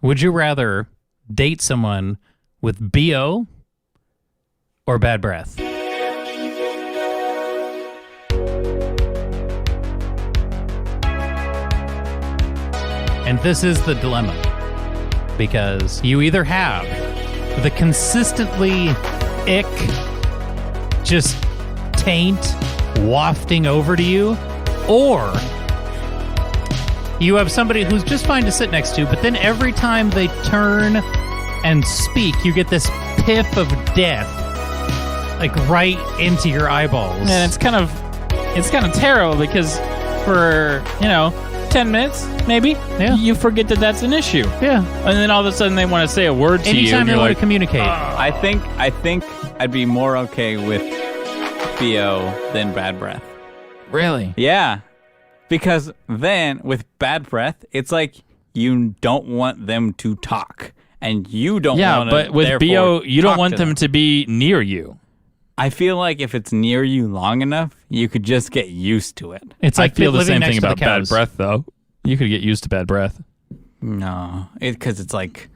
Would you rather date someone with BO or bad breath? And this is the dilemma, because you either have the consistently ick, just taint wafting over to you, or you have somebody who's just fine to sit next to, but then every time they turn and speak, you get this piff of death, like right into your eyeballs. And it's kind of terrible because for 10 minutes maybe, you forget that that's an issue. Yeah, and then all of a sudden they want to say a word to you. Anytime they want to communicate. I think I'd be more okay with BO than bad breath. Really? Yeah. Because then with bad breath, it's like you don't want them to talk. And you don't want to. Yeah, but with BO, you don't want them to be near you. I feel like if it's near you long enough, you could just get used to it. It's like I feel the living same next thing to the about bad cows. breath, though. You could get used to bad breath. No, because it's like...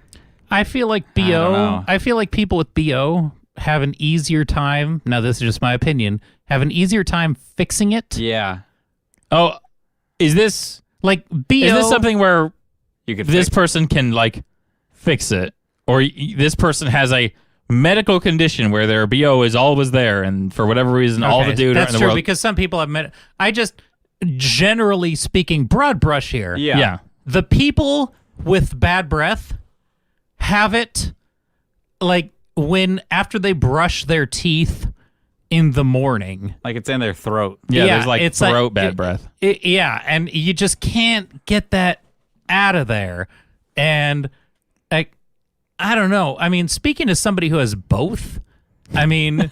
I feel like I don't know. I feel like people with BO have an easier time, now this is just my opinion, have an easier time fixing it. Yeah. Oh, is this Like BO... is this something where You could this fix person can, like, fix it? Or this person has a medical condition where their BO is always there, and for whatever reason, all the deodorant that's in the true, world... because some people have I just, generally speaking, broad brush here. Yeah. The people with bad breath have it, like, after they brush their teeth in the morning. Like it's in their throat. Yeah, Yeah, there's like it's throat like- bad breath. Yeah, and you just can't get that out of there. And I don't know. I mean, speaking as somebody who has both, I mean,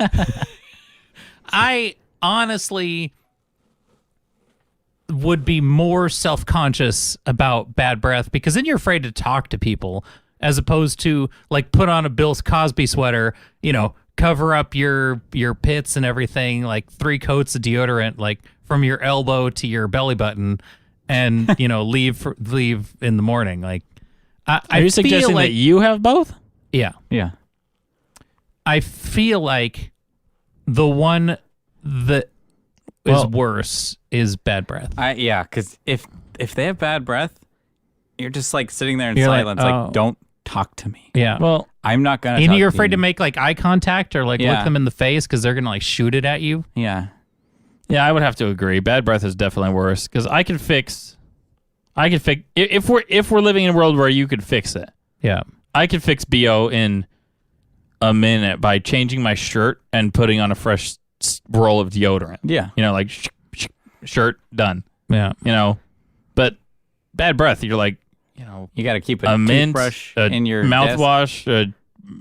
I honestly would be more self-conscious about bad breath, because then you're afraid to talk to people, as opposed to, like, put on a Bill Cosby sweater, cover up your pits and everything, like 3 coats of deodorant, like from your elbow to your belly button, and leave in the morning. Like, Are you suggesting that you have both? Yeah, Yeah. I feel like the one that is worse is bad breath. Yeah, because if they have bad breath, you're just like sitting there in You're like, silence, oh. like, don't talk to me. Yeah. Well, I'm not gonna. And talk you're to afraid you. to make like eye contact or like Yeah. look them in the face because they're gonna like shoot it at you. Yeah. yeah, I would have to agree. Bad breath is definitely worse because I could fix if we're living in a world where you could fix it. Yeah. I could fix BO in a minute by changing my shirt and putting on a fresh roll of deodorant. Yeah. Like shirt done. Yeah. But bad breath, you're like, You got to keep a mint, toothbrush a in your mouthwash,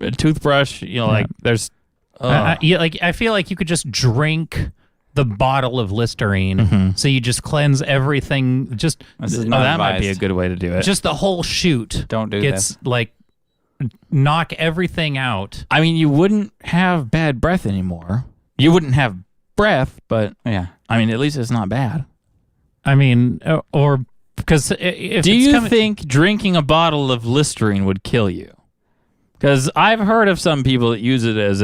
a toothbrush. Like there's. I feel like you could just drink the bottle of Listerine, so you just cleanse everything. Just This is Oh, not that might be a advised. good way to do it. just the whole chute. Don't do gets this. like knock everything out. I mean, you wouldn't have bad breath anymore. You wouldn't have breath, but Yeah. I mean, at least it's not bad. I mean, or because if Do it's you coming, think drinking a bottle of Listerine would kill you? Because I've heard of some people that use it as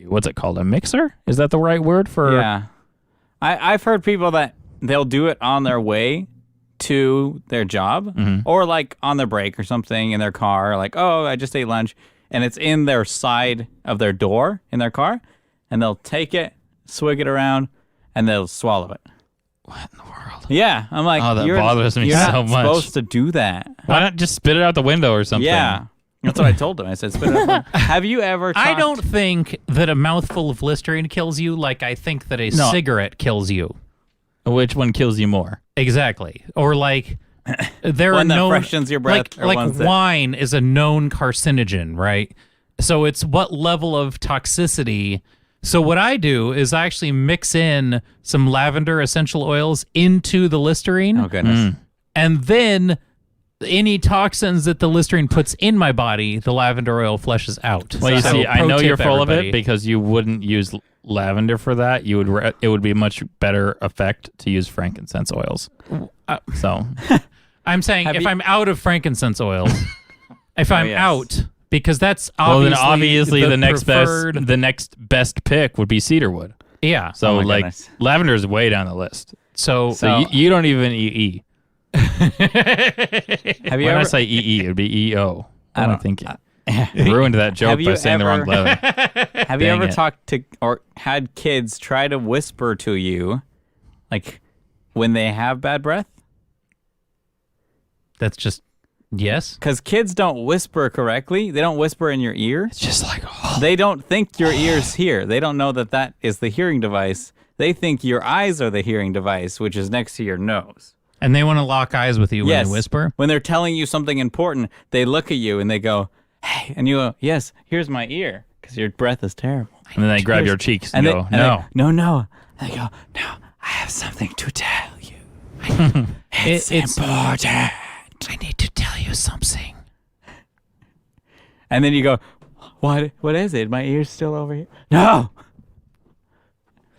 what's it called? A mixer? Is that the right word for? Yeah. I've heard people that they'll do it on their way to their job or like on their break or something in their car, like, oh, I just ate lunch, and it's in their side of their door in their car, and they'll take it, swig it around, and they'll swallow it. What in the world? Yeah, I'm like, Oh, that you're, bothers me you're so not much. supposed to do that. Why not just spit it out the window or something? Yeah, that's what I told them. I said, spit it out. Have you ever? I talked- don't think that a mouthful of Listerine kills you like I think that a No. cigarette kills you. Which one kills you more? Exactly. Or like there One are that known freshens your breath, or like ones that- wine is a known carcinogen, right? So it's what level of toxicity. So what I do is I actually mix in some lavender essential oils into the Listerine, Oh goodness. and then any toxins that the Listerine puts in my body, the lavender oil flushes out. Well, you So see, I pro know tip, you're full of everybody. it because you wouldn't use lavender for that. You would. It would be much better effect to use frankincense oils. So I'm saying if I'm out of frankincense oils, If I'm yes. out, because that's Well, then obviously obviously preferred. the next best pick would be cedarwood. Yeah. So Oh my like goodness. lavender is way down the list. So, So you don't even EE. Have you When I ever say EE, it'd be EO. What am I don't- thinking? Ruined that joke Have by you saying the wrong ever- letter. have you Dang ever it. talked to or had kids try to whisper to you, like when they have bad breath? that's just yes. Because kids don't whisper correctly. They don't whisper in your ear. It's just like, oh, They don't think your ears hear. They don't know that that is the hearing device. They think your eyes are the hearing device, which is next to your nose. And they want to lock eyes with you when Yes. they whisper. When they're telling you something important, they look at you and they go, "Hey," and you go, "Yes, here's my ear," because your breath is terrible. and then they grab your cheeks and, go, they, no. no. And they go, "No, I have something to tell you. It's important." I need to tell you something. And then you go, "What is it? My ear's still over here." No.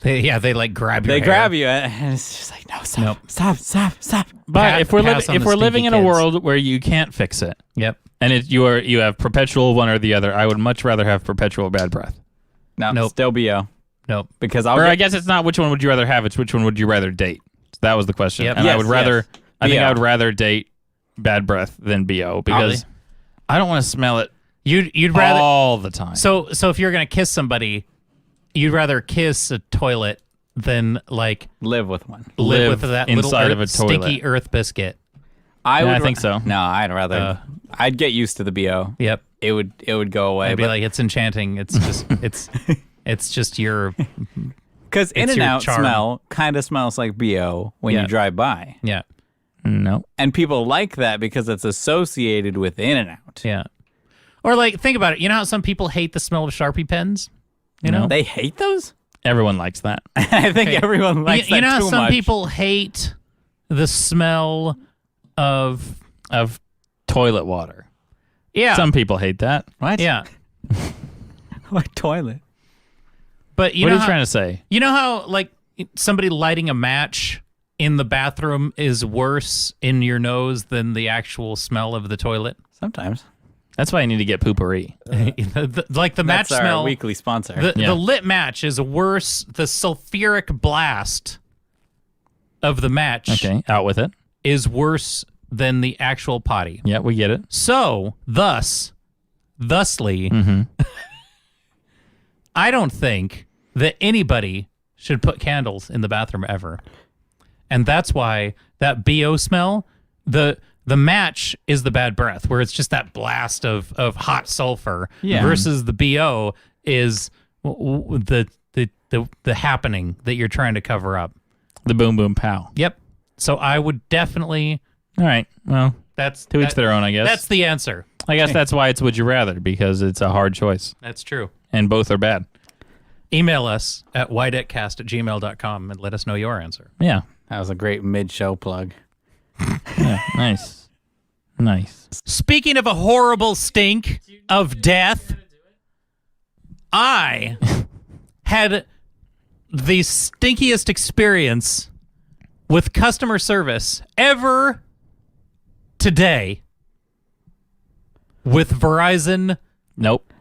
They like grab your They hair. grab you, and it's just like, "No, stop, Nope. stop." But if we're pass on if the we're stinky living in a kids. world where you can't fix it, Yep. and you have perpetual one or the other, I would much rather have perpetual bad breath. No, Nope. still BO. Nope. Because I'll Or I get, guess it's not which one would you rather have; it's which one would you rather date. So that was the question. Yep. And I Yes, would rather, yes. I think BO. I would rather date bad breath than BO because I don't want to smell it You'd rather all the time. so if you're gonna kiss somebody, you'd rather kiss a toilet than like live with one. live Live with that inside little of a toilet. stinky earth biscuit. Yeah, I think so. No, I'd rather. I'd get used to the BO. Yep. It would go away. I'd be but like, it's enchanting. It's just it's just your because In it's and your Out charm. smell kind of smells like BO when Yeah. you drive by, yeah no. and people like that because it's associated with In and Out. yeah. Or like think about it. You know how some people hate the smell of Sharpie pens? You know. They hate those. Everyone likes that. I think everyone likes you that know how too some much. people hate the smell of Of toilet water. yeah Some people hate that. What? yeah. What toilet? But you What know are you how, trying to say? You know how like somebody lighting a match in the bathroom is worse in your nose than the actual smell of the toilet? Sometimes. That's why I need to get poopery. Like the match That's our smell. weekly sponsor. The Yeah. lit match is worse. The sulfuric blast of the match Okay, out with it. is worse than the actual potty. Yeah, we get it. So, thusly, Mm-hmm. I don't think that anybody should put candles in the bathroom ever. And that's why that BO smell, the match is the bad breath, where it's just that blast of hot sulfur Yeah. versus the BO is the happening that you're trying to cover up. The boom boom pow. Yep. So I would definitely All right. Well, that's to each that- their own, I guess. That's the answer. I guess that's why it's would you rather, because it's a hard choice. That's true. And both are bad. Email us at ydekcast@gmail.com and let us know your answer. Yeah. That was a great mid-show plug. Yeah. Nice. Nice. Speaking of a horrible stink of death, I had the stinkiest experience with customer service ever today with Verizon, Nope.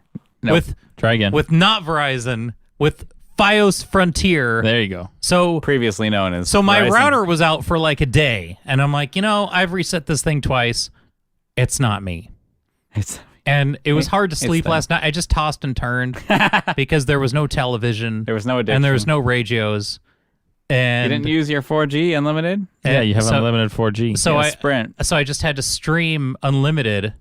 with Try again. not Verizon, with Fios Frontier. There you go. So Previously known as So my Verizon. router was out for like a day, and I'm like, I've reset this thing twice. It's not me. It's And it was hard to sleep them. last night. I just tossed and turned because there was no television. There was no addiction. And there was no radios. And You didn't use your 4G unlimited? Yeah, you have so, unlimited 4G. So Yeah, I Sprint. so I just had to stream unlimited.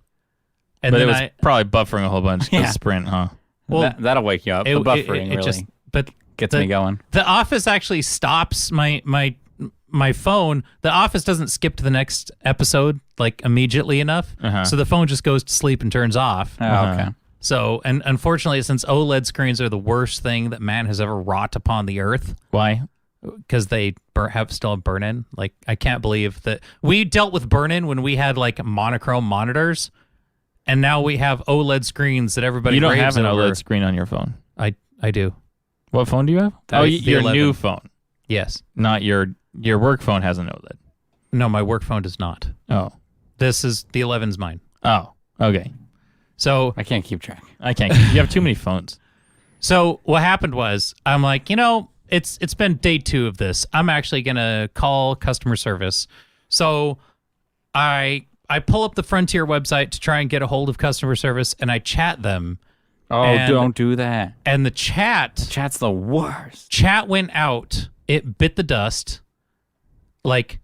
And but then it was I probably buffering a whole bunch. Yeah. Yeah. Sprint, huh? well, That'll wake you up. The buffering really just but gets the- me going. The Office actually stops my phone. The Office doesn't skip to the next episode like immediately enough. Uh-huh. So the phone just goes to sleep and turns off. Oh, Uh-huh. okay. So, and unfortunately, since OLED screens are the worst thing that man has ever wrought upon the earth, Why? because they still have burn-in. Like, I can't believe that we dealt with burn-in when we had like monochrome monitors, and now we have OLED screens that everybody You don't raves have an over. OLED screen on your phone. I do. What phone do you have? That Oh, is the your 11. new phone. Yes. Not your work phone has an OLED. No, my work phone does not. Oh. This is the 11's mine. Oh. Okay. So I can't keep track. I can't. You have too many phones. So what happened was, I'm like, it's been day 2 of this. I'm actually gonna call customer service. So I pull up the Frontier website to try and get a hold of customer service, and I chat them. Oh, And- don't do that. And the chat's the worst. chat went out. It bit the dust, like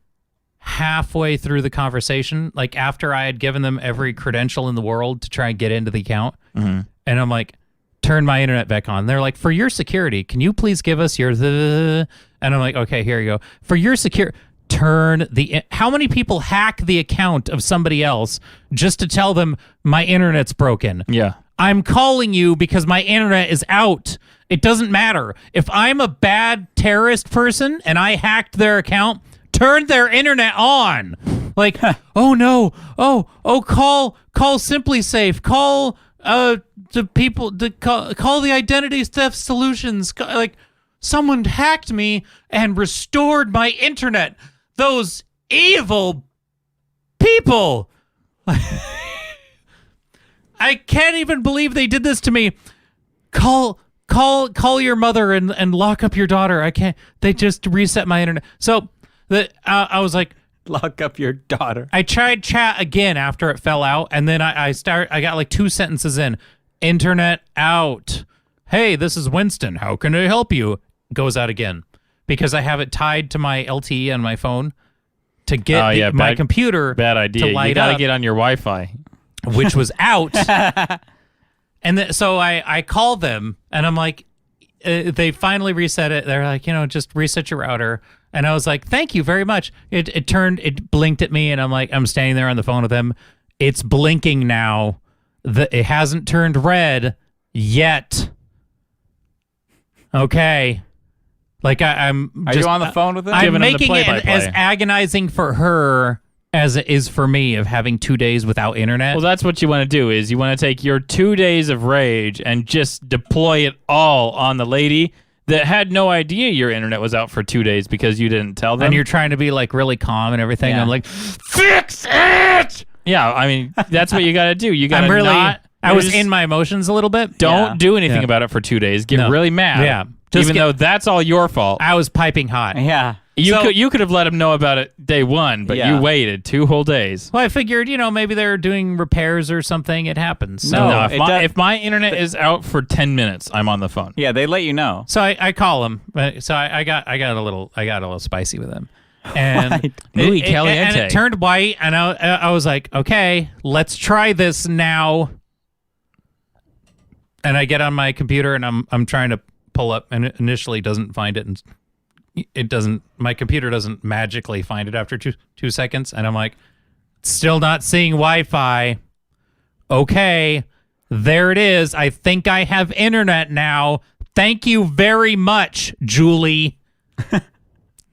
halfway through the conversation, like after I had given them every credential in the world to try and get into the account. Mm-hmm. And I'm like, turn my internet back on. They're like, for your security, can you please give us your And I'm like, okay, here you go. For your security, how many people hack the account of somebody else just to tell them my internet's broken? Yeah. I'm calling you because my internet is out. It doesn't matter. If I'm a bad terrorist person and I hacked their account, turn their internet on. Like, oh no. Oh, call Simply Safe. Call the people call the identity theft solutions. Like, someone hacked me and restored my internet. Those evil people. I can't even believe they did this to me. Call your mother and lock up your daughter. I can't. They just reset my internet. So I was like, Lock up your daughter. I tried chat again after it fell out, and then I got like 2 sentences in. Internet out. Hey, this is Winston. How can I help you? Goes out again because I have it tied to my LTE on my phone to get my computer. Bad idea. To light You gotta up, get on your Wi-Fi. which was out. And so I call them, and I'm like, they finally reset it. They're like, just reset your router. And I was like, thank you very much. It blinked at me, and I'm standing there on the phone with them. It's blinking now. It hasn't turned red yet. Okay. Like I'm Are just, you on the phone with them? I'm Giving them the making it play-by-play. as agonizing for her as it is for me of having 2 days without internet. Well, that's what you want to do is you want to take your 2 days of rage and just deploy it all on the lady that had no idea your internet was out for 2 days because you didn't tell them. And you're trying to be like really calm and everything. Yeah. I'm like, fix it. Yeah, I mean, that's what you got to do. You got to I was in my emotions a little bit. Don't do anything Yeah. about it for 2 days. Get No. really mad. Yeah. Even though that's all your fault. I was piping hot. Yeah. You could have let him know about it day 1, but Yeah. you waited 2 whole days. Well, I figured, maybe they're doing repairs or something. It happens. So, No. If my internet is out for 10 minutes, I'm on the phone. Yeah, they let you know. so I call him. So I got a little spicy with him. And Muy and caliente. it turned white, and I was like, okay, let's try this now. And I get on my computer, and I'm trying to pull up, and it initially doesn't find it, and it doesn't. My computer doesn't magically find it after two seconds, and I'm like, still not seeing Wi-Fi. Okay, there it is. I think I have internet now. Thank you very much, Julie.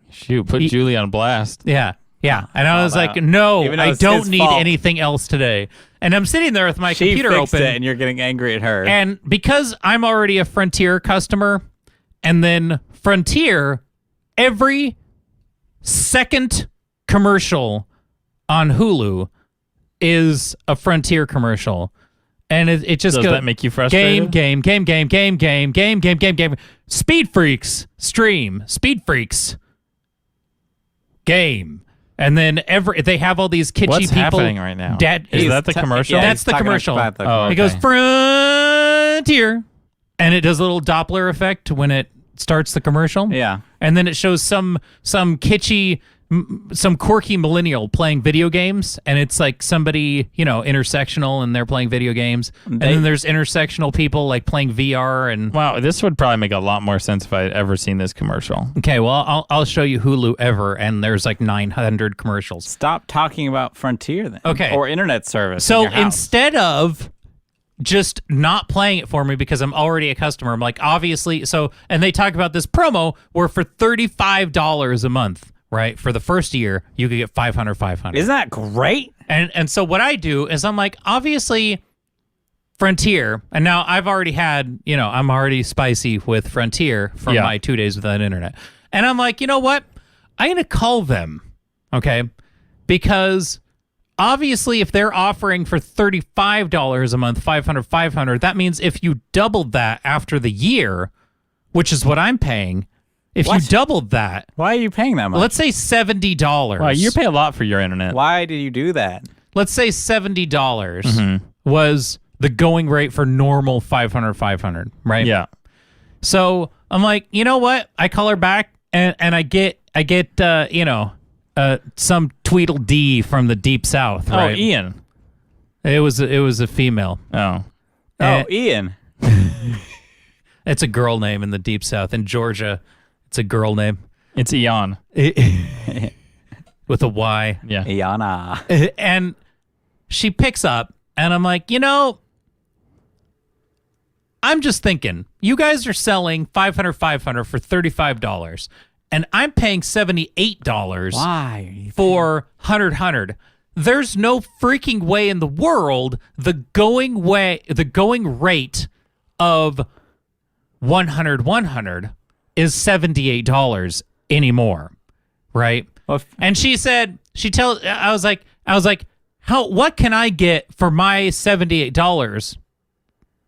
Shoot, put Julie on blast. Yeah. And I was like, out. no, Even though I it's don't his need fault. anything else today. And I'm sitting there with my She computer fixed open. it, and you're getting angry at her. And because I'm already a Frontier customer, and then Frontier, every second commercial on Hulu is a Frontier commercial. And it just Does goes, that make you frustrated? game. Speed Freaks, stream. Speed Freaks, game. And then they have all these kitschy What's people. happening right now? Is that the commercial? Yeah, That's he's the talking commercial. about the Oh, It commercial. goes Frontier, and it does a little Doppler effect when it starts the commercial. Yeah. And then it shows some kitschy, some quirky millennial playing video games, and it's like somebody, intersectional, and they're playing video games. And then there's intersectional people like playing VR and. Wow, this would probably make a lot more sense if I had ever seen this commercial. Okay, well, I'll show you Hulu ever, and there's like 900 commercials. Stop talking about Frontier then. Okay. Or internet service. So in your house. instead of just not playing it for me because I'm already a customer, I'm like, obviously, and they talk about this promo where for $35 a month, right, for the first year, you could get 500. Isn't that great? And so what I do is I'm like, obviously, Frontier, and now I've already had, I'm already spicy with Frontier for my 2 days without internet. And I'm like, you know what? I'm going to call them, okay? Because obviously, if they're offering for $35 a month, 500, that means if you doubled that after the year, which is what I'm paying, if you What? doubled that, Why are you paying that much? let's say $70. Wow, you pay a lot for your internet. Why did you do that? Let's say $70 was the going rate for normal 500, right? Yeah. So I'm like, you know what? I call her back and I get some Tweedledee from the deep south, right? Oh, Ian. It was a female. Oh. Eh, Ian. it's a girl name in the deep south. In Georgia, it's a girl name It's Ian. with a Y. Yeah. Iana. And she picks up, and I'm like, I'm just thinking, you guys are selling 500 for $35, and I'm paying $78 Why? Are you for 100. There's no freaking way in the world the going rate of 100 is $78 anymore, right? Well, And I was like, what can I get for my $78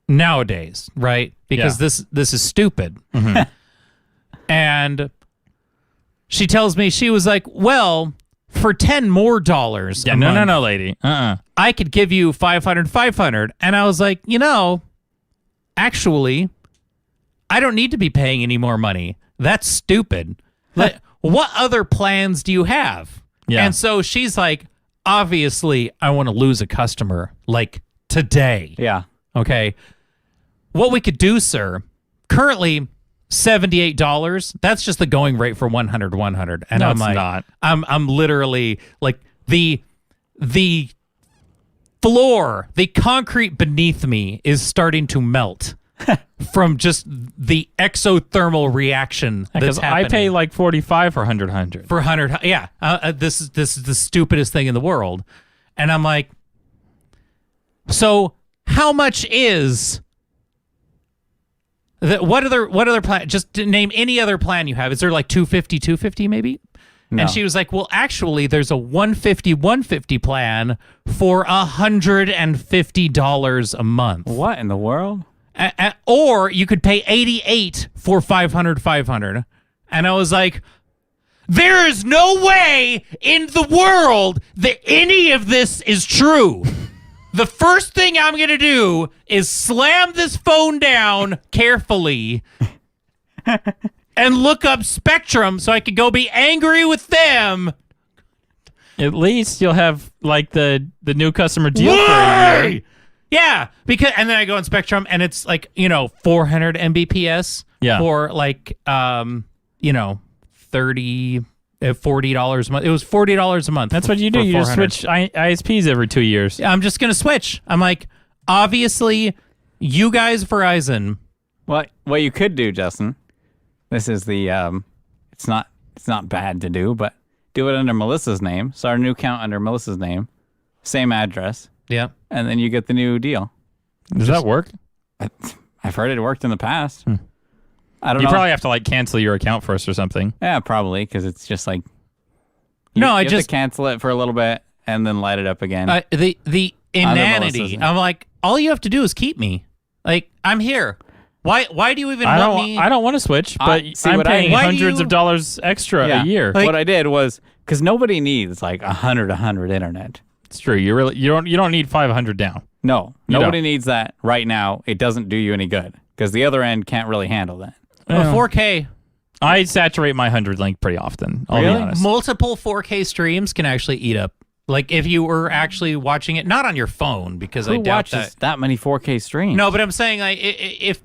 nowadays, right? Because this is stupid. And she tells me, she was like, well, for $10 more Yeah, a month, no, lady. I could give you 500. And I was like, actually, I don't need to be paying any more money. That's stupid. Like, what other plans do you have? Yeah. And so she's like, obviously, I want to lose a customer like today. Yeah. Okay. What we could do, sir, currently $78. That's just the going rate for 100. And No, I'm it's like, not. I'm literally like the floor, the concrete beneath me is starting to melt from just the exothermal reaction that's Because happening. I pay like 45 for 100. For 100, yeah. This is the stupidest thing in the world, and I'm like, so how much is that? What other plan? Just to name any other plan you have. Is there like 250 maybe? No. And she was like, well, actually, there's a 150 plan for $150 a month. What in the world? Or you could pay 88 for 500. And I was like, there is no way in the world that any of this is true. The first thing I'm going to do is slam this phone down carefully and look up Spectrum so I could go be angry with them. At least you'll have like the new customer deal for a year. Yeah, and then I go on Spectrum and it's like, 400 Mbps for like, $40 a month. It was $40 a month. That's what you do. You just switch ISPs every 2 years. I'm just going to switch. I'm like, obviously, you guys, Verizon. What you could do, Justin, this is the, it's not bad to do, but do it under Melissa's name. Start a new account under Melissa's name. Same address. Yeah. And then you get the new deal. Does that work? I've heard it worked in the past. I don't You know. probably have to like cancel your account first or something. Yeah, probably, because it's just like... No, I you have just... to cancel it for a little bit and then light it up again. The inanity. Melissa's name. I'm like, all you have to do is keep me. Like, I'm here. Why do you even want me? I don't want to switch, but see, I'm what paying Why do hundreds you- of dollars extra a year. Like- what I did was, because nobody needs like 100 internet. It's true. You don't need 500 down. No, You nobody don't. needs that right now. It doesn't do you any good because the other end can't really handle that. 4K. I saturate my 100 link pretty often. I'll Really? be honest. Multiple 4K streams can actually eat up. Like, if you were actually watching it, not on your phone, because I Who doubt watches that. that many 4K streams? No, but I'm saying, like, if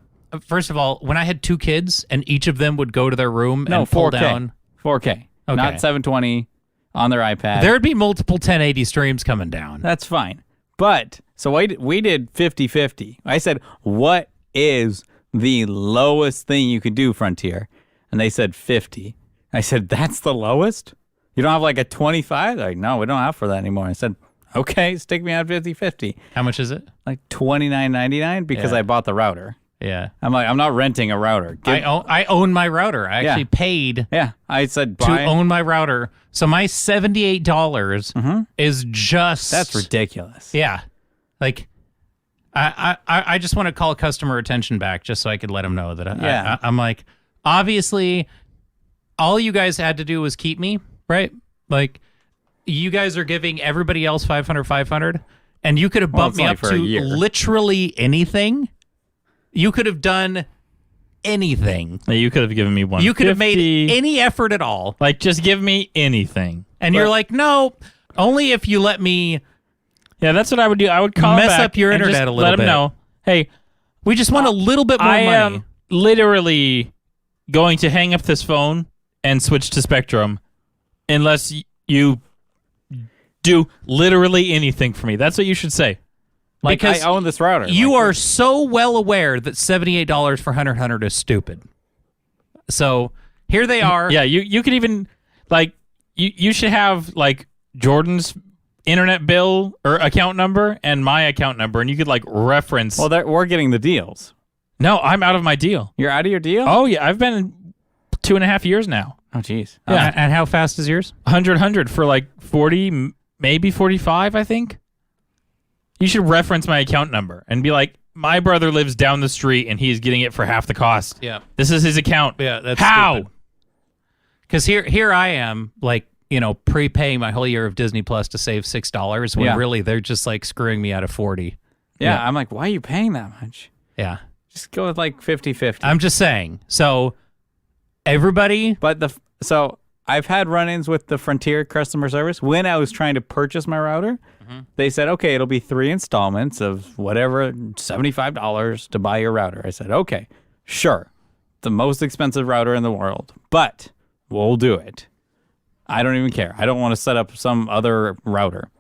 first of all, when I had two kids and each of them would go to their room no, and pull 4K. down, 4K, not 720 on their iPad. there'd be multiple 1080 streams coming down. That's fine. But, so we did 50-50. I said, what is the lowest thing you could do, Frontier? And they said 50. I said, that's the lowest? You don't have like a 25? They're like, no, we don't have for that anymore. I said, okay, stick me on 50-50. How much is it? Like $29.99 because Yeah. I bought the router. Yeah. I'm like, I'm not renting a router. I own my router. I actually paid Yeah, I said to own my router. So my $78 is just... That's ridiculous. Yeah. Like, I just want to call customer attention back just so I could let them know that I'm like, obviously, all you guys had to do was keep me, right? Like, you guys are giving everybody else 500, and you could have bumped me up to literally anything. You could have done anything. You could have given me one. You could have made any effort at all. Like, just give me anything. And you're like, no, only if you let me... Yeah, that's what I would do. I would call mess back up your and internet just a little bit. Let them know, hey, we just want a little bit more I money. am literally going to hang up this phone and switch to Spectrum unless you do literally anything for me. That's what you should say. Like, because I own this router. You are so well aware that $78 for 100 is stupid. So here they are. Yeah, you could even, like, you should have, like, Jordan's internet bill or account number and my account number, and you could, like, reference. Well, we're getting the deals. No, I'm out of my deal. You're out of your deal? Oh, yeah. I've been 2.5 years now. Oh, jeez. Yeah. And how fast is yours? 100 for, like, 40, maybe 45, I think. You should reference my account number and be like, my brother lives down the street and he's getting it for half the cost. Yeah. This is his account. Yeah, that's how? Because here I am, like, prepaying my whole year of Disney Plus to save $6 when really they're just like screwing me out of 40. Yeah, I'm like, why are you paying that much? Yeah. Just go with like 50-50. I'm just saying. So everybody... But so I've had run-ins with the Frontier customer service. When I was trying to purchase my router, they said, okay, it'll be 3 installments of whatever, $75 to buy your router. I said, okay, sure. The most expensive router in the world, but we'll do it. I don't even care. I don't want to set up some other router.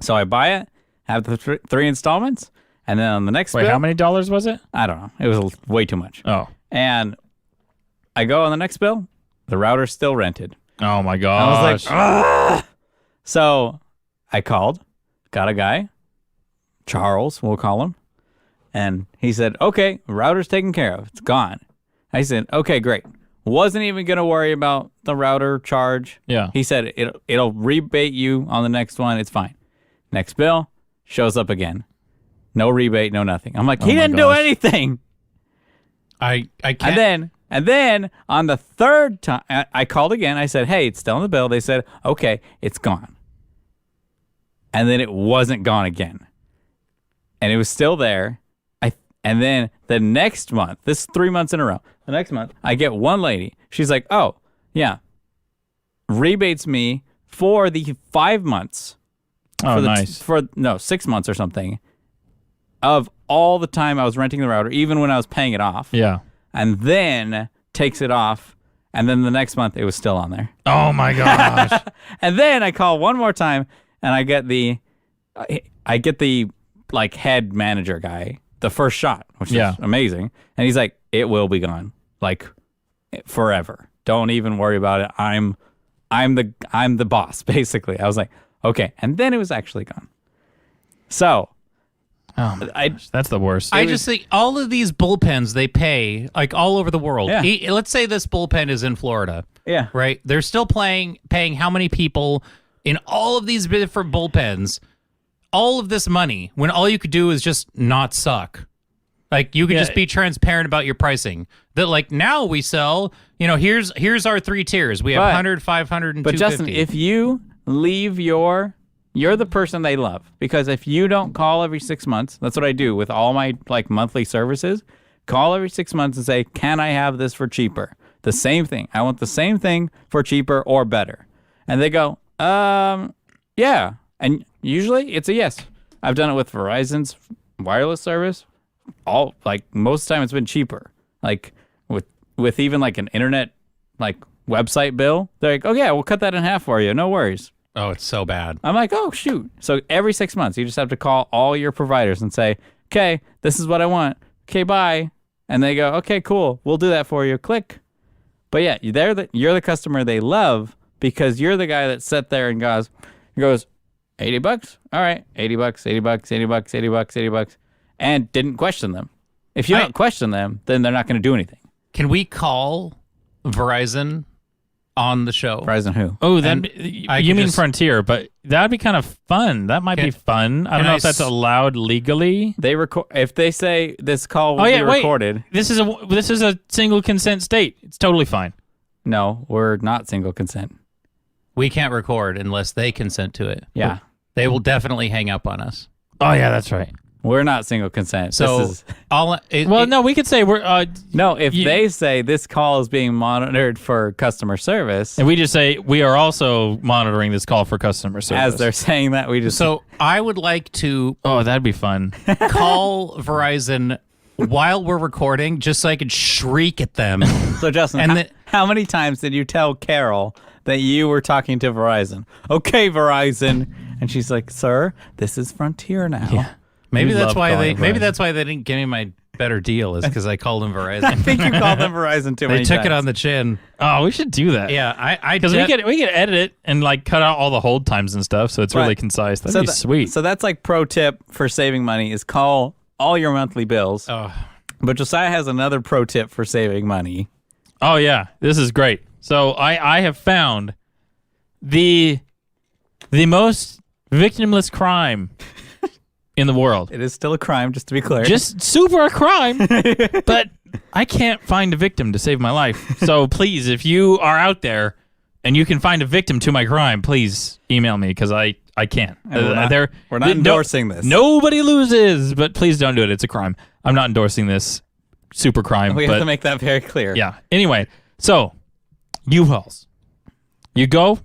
So I buy it, have the 3 installments, and then on the next bill... Wait, how many dollars was it? I don't know. It was way too much. Oh. And I go on the next bill, the router's still rented. Oh, my gosh. I was like, ah! So I called, got a guy, Charles, we'll call him, and he said, okay, router's taken care of. It's gone. I said, okay, great. Wasn't even going to worry about the router charge. Yeah. He said, it'll rebate you on the next one. It's fine. Next bill shows up again. No rebate, no nothing. I'm like, he didn't do anything. I can't... And then on the third time, I called again. I said, hey, it's still in the bill. They said, okay, it's gone. And then it wasn't gone again. And it was still there. And then the next month, this is 3 months in a row, the next month, I get one lady. She's like, oh, yeah, rebates me for the 5 months. Oh, nice. 6 months or something of all the time I was renting the router, even when I was paying it off. Yeah. And then takes it off. And then the next month, it was still on there. Oh, my gosh. And then I call one more time, and I get the like head manager guy, the first shot, which is amazing. And he's like, it will be gone, like forever. Don't even worry about it. I'm the boss, basically. I was like, okay. And then it was actually gone. So oh my gosh, that's the worst. I just think all of these bullpens they pay, like all over the world. Yeah. Let's say this bullpen is in Florida. Yeah. Right? They're still paying how many people in all of these different bullpens all of this money when all you could do is just not suck. Like, you could just be transparent about your pricing. That, like, now we sell, here's our 3 tiers. We have 100, 500, and but 250. Justin, if you leave you're the person they love. Because if you don't call every 6 months, that's what I do with all my, like, monthly services. Call every 6 months and say, can I have this for cheaper? The same thing. I want the same thing for cheaper or better. And they go, yeah. And usually it's a yes. I've done it with Verizon's wireless service. Most of the time it's been cheaper. Like with even like an internet like website bill, they're like, oh yeah, we'll cut that in half for you. No worries. Oh, it's so bad. I'm like, oh shoot. So every 6 months you just have to call all your providers and say, okay, this is what I want. Okay, bye. And they go, okay, cool. We'll do that for you. Click. But yeah, you're the customer they love because you're the guy that sat there and goes, $80? All right, $80, $80, $80, $80, $80, and didn't question them. If you don't question them, then they're not going to do anything. Can we call Verizon on the show? Verizon who? Oh, I you could mean just- Frontier, but that'd be kind of fun. That might be fun. I don't know if that's allowed legally. They record if they say this call will Oh, be yeah, wait. recorded. This is a single consent state. It's totally fine. No, we're not single consent. We can't record unless they consent to it. Yeah. They will definitely hang up on us. Oh yeah, that's right. We're not single consent. So This is, No, we could say we're no, if they say this call is being monitored for customer service, and we just say we are also monitoring this call for customer service. as they're saying that, we just So I would like to Oh, that'd be fun. call Verizon while we're recording, just so I could shriek at them. So Justin, And how many times did you tell Carol that you were talking to Verizon? Okay, Verizon, and she's like, "Sir, this is Frontier now." Yeah. Maybe We that's love why calling maybe Verizon. that's why they didn't give me my better deal, is because I called them I Verizon. think you called them Verizon too They many took times. it on the chin. Oh, we should do that. Yeah, I Because we could edit it and like cut out all the hold times and stuff, so it's really Right. concise. That'd be sweet. So that's like pro tip for saving money is call all your monthly bills. Oh, But Josiah has another pro tip for saving money. Oh yeah, this is great. So I have found the most victimless crime in the world. It is still a crime, just to be clear. Just super a crime, but I can't find a victim to save my life. So please, if you are out there and you can find a victim to my crime, please email me because I can't. And we're not endorsing this. Nobody loses, but please don't do it. It's a crime. I'm not endorsing this super crime. we but have to make that very clear. yeah. Anyway, so U-Hauls. You go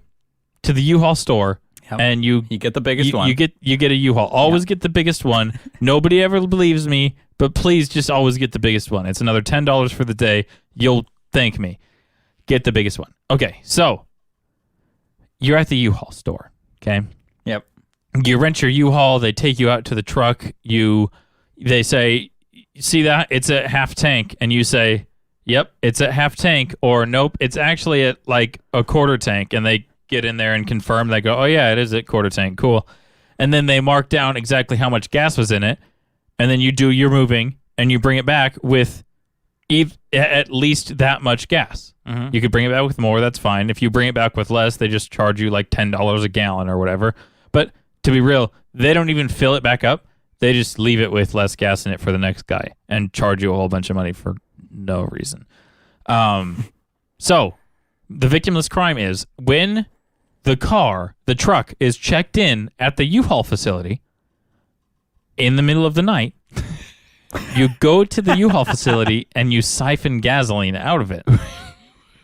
to the U-Haul store Yep. and you You get the biggest one. you get a U-Haul. Always get the biggest one. Nobody ever believes me, but please just always get the biggest one. It's another $10 for the day. You'll thank me. Get the biggest one. Okay, so you're at the U-Haul store. Okay, Yep. you rent your U-Haul. They take you out to the truck. They say, "See that? It's at half tank," and you say, "Yep, it's at half tank," or "Nope, it's actually at like a quarter tank," and they get in there and confirm. They go, "Oh yeah, it is at quarter tank. Cool." And then they mark down exactly how much gas was in it, and then you do your moving and you bring it back with at least that much gas. Mhm. You could bring it back with more, that's fine. If you bring it back with less, they just charge you like $10 a gallon or whatever. But to be real, they don't even fill it back up. They just leave it with less gas in it for the next guy and charge you a whole bunch of money for no reason. So the victimless crime is when the truck is checked in at the U-Haul facility in the middle of the night, you go to the U-Haul facility and you siphon gasoline out of it.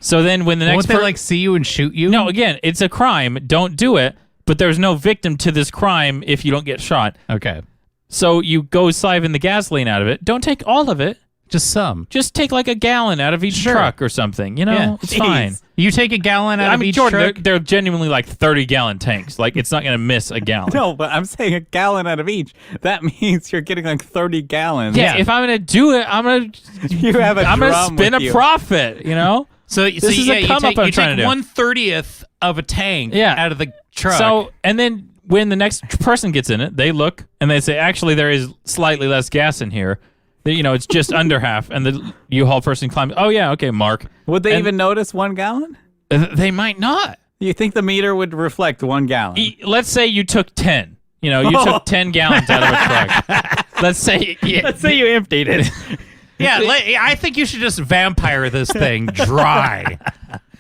So then when the next won't they like see you and shoot you? No, again, it's a crime. Don't do it. But there's no victim to this crime if you don't get shot. Okay, So you go siphon the gasoline out of it. Don't take all of it. just some. Just take like a gallon out of each Sure. truck or something. You know, Yeah. it's Jeez. fine. You take a gallon out I of mean, each Jordan, truck. they're genuinely like 30-gallon tanks. Like it's not going to miss a gallon. No, but I'm saying a gallon out of each. That means you're getting like 30 gallons. Yeah, if I'm going to do it, I'm going You have a to drum spin with a you. profit, you know? So is a you come take, up I'm you trying take to do. 1/30th of a tank Yeah. out of the truck. So, and then when the next person gets in it, they look and they say, actually, there is slightly less gas in here. You know, it's just under half. And the U-Haul person climbs, oh, yeah, okay, Mark. Would they And- even notice 1 gallon? They might not. You think the meter would reflect 1 gallon? Let's say you took 10. You know, you took 10 gallons out of a truck. Let's say, Let's say you emptied it. yeah, I think you should just vampire this thing dry,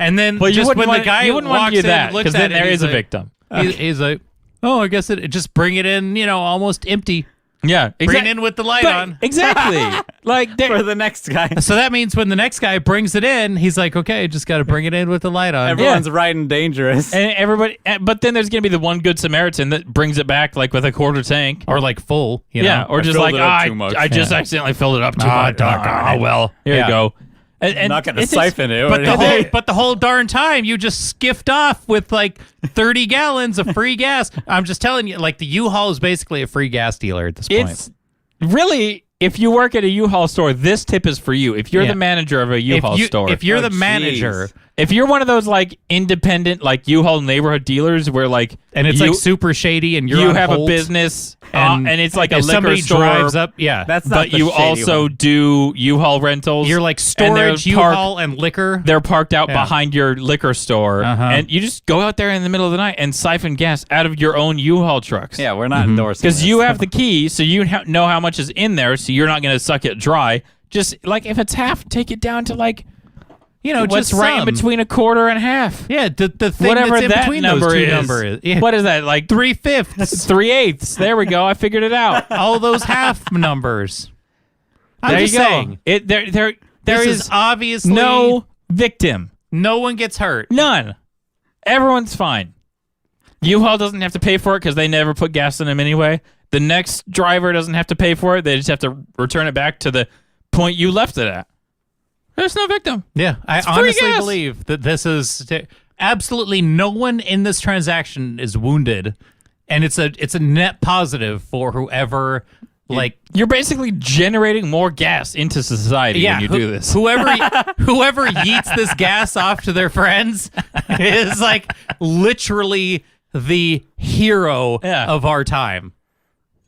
and then well, you just wouldn't when want, the guy you wouldn't want walks to do in, that looks because at then it, there he's is a like- victim. He's like, oh, I guess it just bring it in, almost empty. Yeah, Bring it in with the light on. Exactly. Like, For the next guy. So that means when the next guy brings it in, he's like, okay, just got to bring it in with the light on. Everyone's riding dangerous. and everybody, but then there's gonna be the one good Samaritan that brings it back like with a quarter tank. Or like full, Yeah, or just filled like, it up too much." I just accidentally filled it up too Ah, much. doggone it. Well, here Yeah. you go. And not going to it takes- siphon it. But the whole darn time you just skiffed off with like 30 gallons of free gas. I'm just telling you, like the U-Haul is basically a free gas dealer at this point. It's really, if you work at a U-Haul store, this tip is for you. If you're Yeah. the manager of a U-Haul store, if you're Oh, the manager, jeez. If you're one of those like independent like U-Haul neighborhood dealers where like and it's you, like super shady and you on have Holt, a business and it's like a if liquor somebody store. drives up, yeah. That's not But the you shady also one. do U-Haul rentals. You're like and they're storage, U-Haul, and liquor. They're parked out Yeah. behind your liquor store, and you just go out there in the middle of the night and siphon gas out of your own U-Haul trucks. Yeah, we're not endorsing Because this. you have the key, so you know how much is in there, so you're not going to suck it dry. Just like if it's half, take it down to like, just what's right in some. between a quarter and a half. Yeah, the thing Whatever that's in that between number those two is. numbers. Yeah. What is that? Like 3/5. 3/8. There we go. I figured it out. All those half numbers. I'm There just you go. saying. There This is is obviously no victim. no one gets hurt. None. Everyone's fine. U-Haul doesn't have to pay for it because they never put gas in them anyway. The next driver doesn't have to pay for it. They just have to return it back to the point you left it at. There's no victim. Yeah, I free honestly gas. believe that this is absolutely no one in this transaction is wounded, and it's a net positive for whoever like. You're basically generating more gas into society Yeah, when you do this. Whoever yeets this gas off to their friends is like literally the hero Yeah. of our time.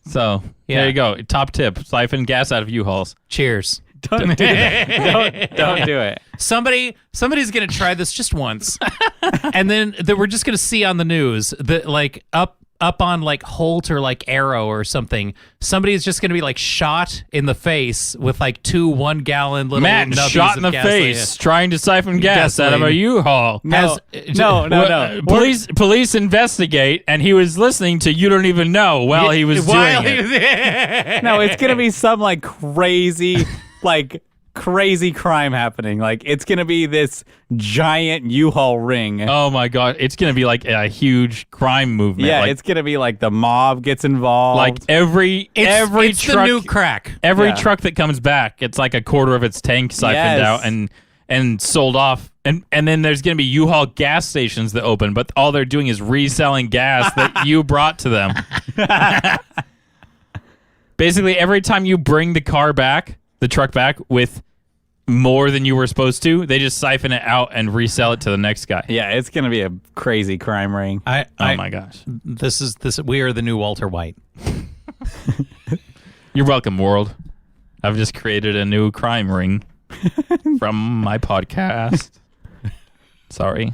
So Yeah. there you go. Top tip: siphon gas out of U-Hauls. Cheers. Don't do that. Don't do it. Somebody's gonna try this just once, and then we're just gonna see on the news that like up on like Holt or like Arrow or something, somebody is just gonna be like shot in the face with like 2 1-gallon little Matt nubbies shot of in the gasoline. face trying to siphon gas out of a Gasoline. U-Haul. No, Has- no. Police investigate, and he was listening to "You Don't Even Know" while he was While doing he it. No, it's gonna be some like crazy crime happening. Like it's gonna be this giant U-Haul ring. Oh my god, it's gonna be like a huge crime movement. yeah, like, it's gonna be like the mob gets involved. like every It's truck, the new crack. every Yeah. truck that comes back, it's like a quarter of its tank siphoned Yes. out and sold off. And then there's gonna be U-Haul gas stations that open, but all they're doing is reselling gas that you brought to them. Basically, every time you bring the truck back with more than you were supposed to, they just siphon it out and resell it to the next guy. yeah, it's gonna be a crazy crime ring. Oh my gosh. This. We are the new Walter White. You're welcome, world. I've just created a new crime ring from my podcast. Sorry.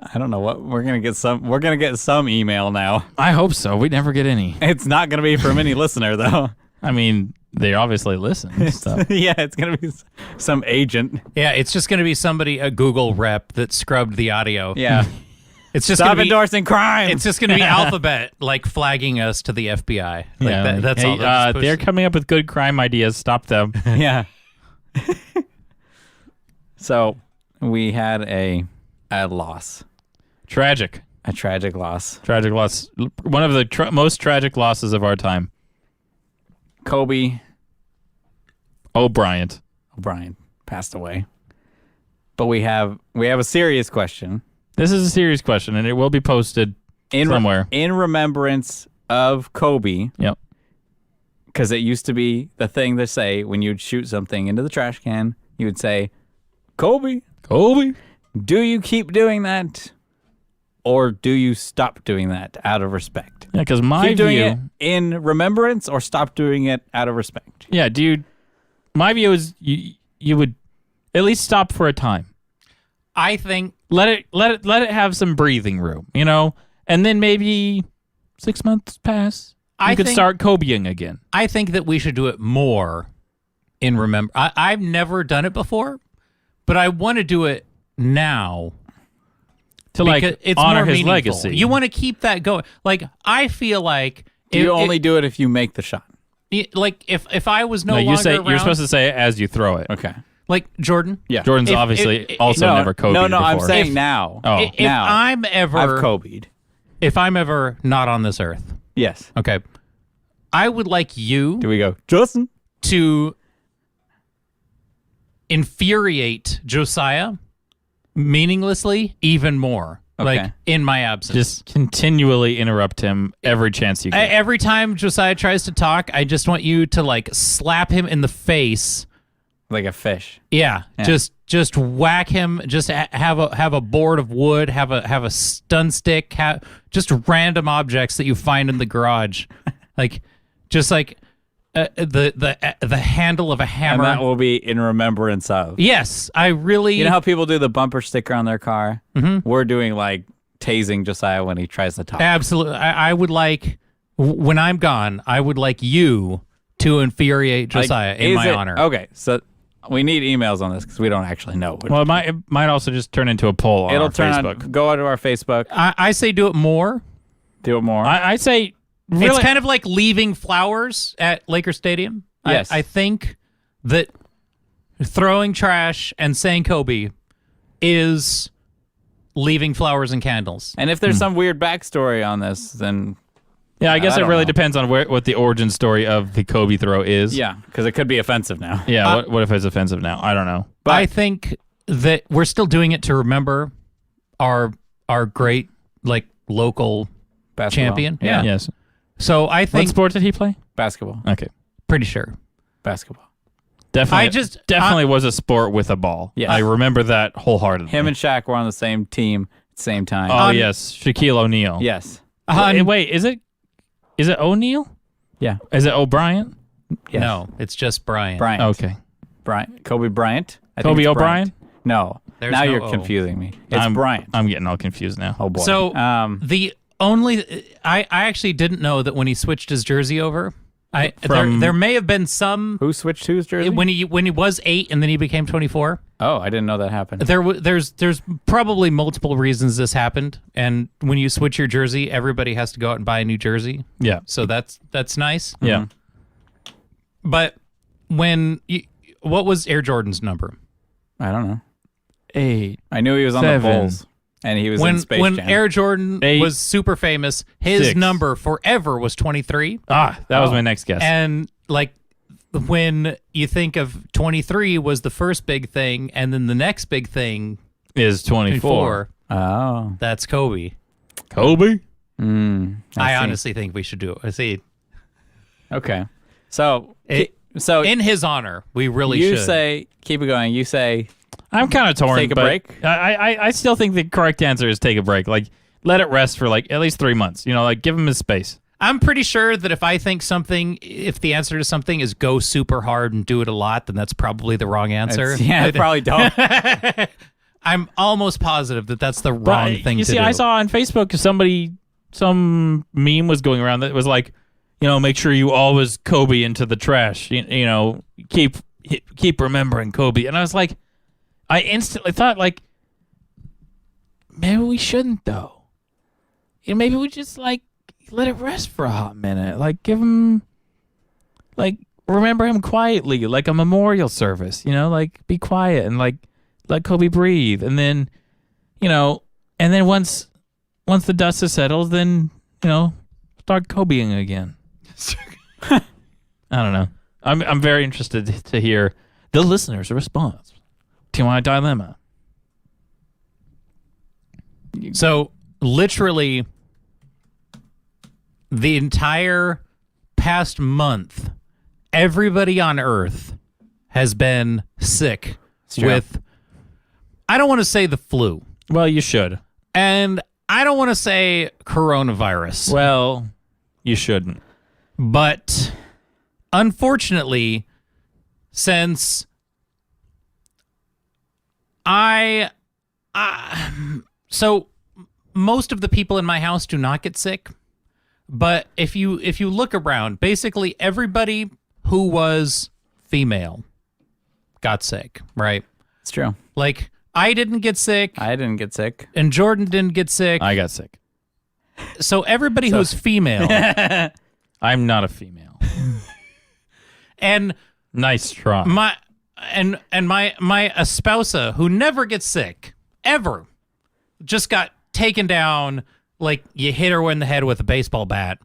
I don't know what we're gonna get some email now. I hope so. We never get any. It's not gonna be from any listener though. I mean, they obviously listen and stuff. Yeah, it's gonna be some agent. Yeah, it's just gonna be a Google rep that scrubbed the audio. Yeah. It's just Stop gonna be endorsing crime. It's just going to be Alphabet like flagging us to the FBI. Like that's all. They're coming up with good crime ideas. Stop them. yeah. So we had a loss, Tragic. a tragic loss. Tragic loss. One of the most tragic losses of our time. Kobe O'Brien passed away. But we have a serious question This is a serious question, and it will be posted somewhere. in remembrance of Kobe, Yep. because it used to be the thing to say when you'd shoot something into the trash can. You would say, "Kobe, Kobe. do you keep doing that, or do you stop doing that out of respect? Yeah, because my Keep doing view. it in remembrance, or stop doing it out of respect." Yeah, dude. My view is you would at least stop for a time. I think Let it have some breathing room, and then maybe 6 months pass. You could start Kobeing again. I think that we should do it more in remember. I've never done it before, but I want to do it now To because it's honor more his meaningful. legacy. You want to keep that going. Like I feel like You only do it if you make the shot. like if I was no No, longer you say around, you're supposed to say it as you throw it. Okay. like Jordan. Yeah. Jordan's If- obviously if- also no, never Kobe. No, before. I'm saying If- now. Oh. If now. I'm ever I've Kobe'd. if I'm ever not on this earth, Yes. okay, I would like you Do we go, Justin? to infuriate Josiah meaninglessly even more. Okay. Like in my absence. Just continually interrupt him every chance you get. Every time Josiah tries to talk, I just want you to like slap him in the face Like a fish. Yeah, just whack him. Just have a board of wood. Have a stun stick. Just random objects that you find in the garage, just like the handle of a hammer. And that will be in remembrance of. Yes, I really. You know how people do the bumper sticker on their car? Mm-hmm. We're doing like tasing Josiah when he tries to talk. Absolutely, I would like when I'm gone. I would like you to infuriate Josiah in my honor. Okay, so. We need emails on this because we don't actually know. Well, it might also just turn into a poll on our Facebook. Go to our Facebook. I say do it more. Do it more. I say really, it's kind of like leaving flowers at Laker Stadium. Yes. I think that throwing trash and saying Kobe is leaving flowers and candles. And if there's some weird backstory on this, then... Yeah, I guess it really know. depends on what the origin story of the Kobe throw is. Yeah, because it could be offensive now. Yeah, what if it's offensive now? I don't know. But I think that we're still doing it to remember our great local Basketball. champion. Yeah. Yes. So I What think sport did he play? Basketball. Okay. pretty sure. Basketball. Definitely was a sport with a ball. Yes. I remember that wholeheartedly. Him and Shaq were on the same team at the same time. Oh, yes. Shaquille O'Neal. Yes. Wait, is it O'Neal? Yeah. Is it O'Brien? Yes. No, it's just Brian. Bryant. Okay. Bryant. Kobe Bryant. I think Kobe it's O'Brien? Bryant. No. There's now no you're O. confusing me. It's Bryant. I'm getting all confused now. Oh boy. So the only I actually didn't know that when he switched his jersey over, there may have been some who switched whose jersey? when he was 8 and then he became 24. Oh, I didn't know that happened. There's probably multiple reasons this happened, and when you switch your jersey, everybody has to go out and buy a new jersey. Yeah. So that's nice. Yeah. But what was Air Jordan's number? I don't know. 8. I knew he was on 7. the Bulls, and he was in Space when Jam. Air Jordan 8, was super famous, his 6. number forever was 23. That was my next guess. And when you think of 23 was the first big thing, and then the next big thing is 24. Oh. That's Kobe. Kobe? I see. honestly think we should do it. I see. Okay. So In his honor, we really you should. say, keep it going. You say, I'm kind of torn. Take a but break? I still think the correct answer is take a break. Let it rest for at least 3 months. Give him his space. I'm pretty sure that if the answer to something is go super hard and do it a lot, then that's probably the wrong answer. I probably don't. I'm almost positive that that's the wrong thing to do. I saw on Facebook some meme was going around that was make sure you always Kobe into the trash. Keep remembering Kobe. And I was like, I instantly thought maybe we shouldn't though. Maybe we just let it rest for a hot minute. Give him remember him quietly, like a memorial service. Be quiet and let Kobe breathe. And then once the dust has settled, then start Kobeing again. I don't know. I'm very interested to hear the listeners' response to my dilemma. So literally the entire past month, everybody on Earth has been sick with, I don't want to say the flu. Well, you should. And I don't want to say coronavirus. Well, you shouldn't. But unfortunately, since so most of the people in my house do not get sick, but if you look around, basically everybody who was female got sick, right? It's true. I didn't get sick, I didn't get sick. and Jordan didn't get sick. I got sick. So everybody who's female I'm not a female. and Nice try. my esposa who never gets sick ever just got taken down like you hit her in the head with a baseball bat,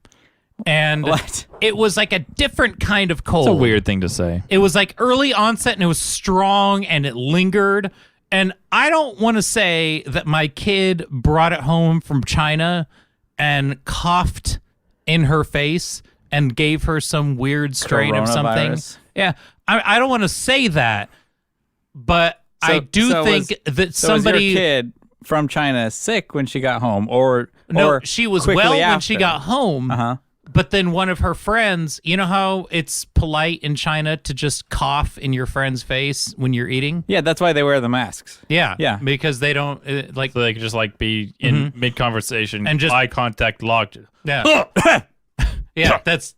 and What? it was like a different kind of cold. It's a weird thing to say. It was early onset and it was strong and it lingered. And I don't want to say that my kid brought it home from China and coughed in her face and gave her some weird strain of something. Coronavirus. Yeah, I don't want to say that, but I do think that somebody. Was your kid from China sick when she got home, or she was quickly well when after? she got home. Uh-huh. But then one of her friends, you know how it's polite in China to just cough in your friend's face when you're eating? Yeah, that's why they wear the masks. Yeah. Yeah. Because they don't, like, So they could just like be in mid-conversation And just- eye contact locked. yeah. Yeah, that's.